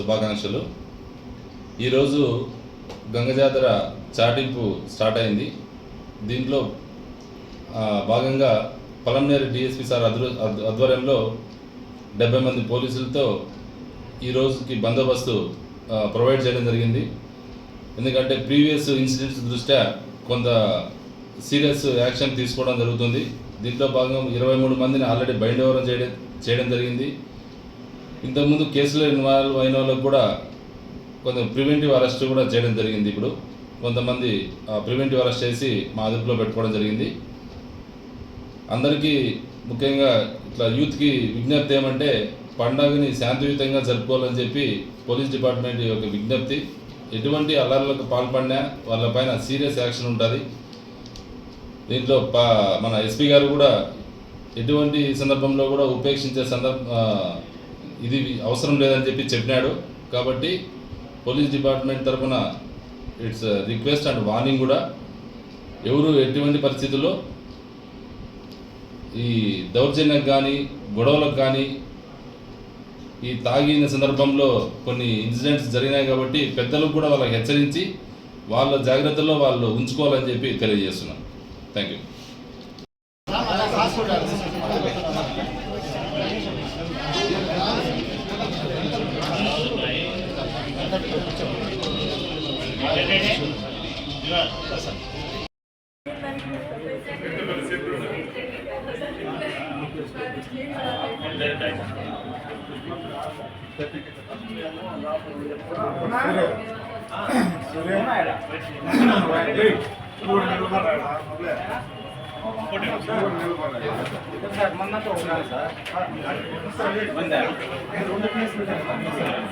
శుభాకాంక్షలు. ఈరోజు గంగ జాతర చాటింపు స్టార్ట్ అయింది. దీంట్లో భాగంగా పలంనేరు డిఎస్పీ సార్ ఆధ్వర్యంలో 70 మంది పోలీసులతో ఈ రోజుకి బందోబస్తు ప్రొవైడ్ చేయడం జరిగింది. ఎందుకంటే ప్రీవియస్ ఇన్సిడెంట్స్ దృష్ట్యా కొంత సీరియస్ యాక్షన్ తీసుకోవడం జరుగుతుంది. దీంట్లో భాగంగా 23 మందిని ఆల్రెడీ బైండ్ ఓవర్ చేయడం జరిగింది. ఇంతకుముందు కేసులో ఇన్వాల్వ్ అయిన వాళ్ళకు కూడా కొంత ప్రివెంటివ్ అరెస్ట్ కూడా చేయడం జరిగింది. ఇప్పుడు కొంతమంది ప్రివెంటివ్ అరెస్ట్ చేసి మా అదుపులో పెట్టుకోవడం జరిగింది. అందరికీ ముఖ్యంగా ఇట్లా యూత్కి విజ్ఞప్తి ఏమంటే పండుగని శాంతియుతంగా జరుపుకోవాలని చెప్పి పోలీస్ డిపార్ట్మెంట్ యొక్క విజ్ఞప్తి. ఎటువంటి అల్లర్లకు పాల్పడినా వాళ్ళపైన సీరియస్ యాక్షన్ ఉంటుంది. దీంట్లో మన ఎస్పీ గారు కూడా ఎటువంటి సందర్భంలో కూడా ఉపేక్షించే ఇది అవసరం లేదని చెప్పి చెప్పినాడు. కాబట్టి పోలీస్ డిపార్ట్మెంట్ తరఫున ఇట్స్ రిక్వెస్ట్ అండ్ వార్నింగ్ కూడా, ఎవరు ఎటువంటి పరిస్థితుల్లో ఈ దౌర్జన్యం కానీ గొడవలకు కానీ ఈ తాగిన సందర్భంలో కొన్ని ఇన్సిడెంట్స్ జరిగినాయి. కాబట్టి పెద్దలకు కూడా వాళ్ళకి హెచ్చరించి వాళ్ళ జాగ్రత్తల్లో వాళ్ళు ఉంచుకోవాలని చెప్పి తెలియజేస్తున్నాను. Thank you.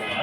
సార్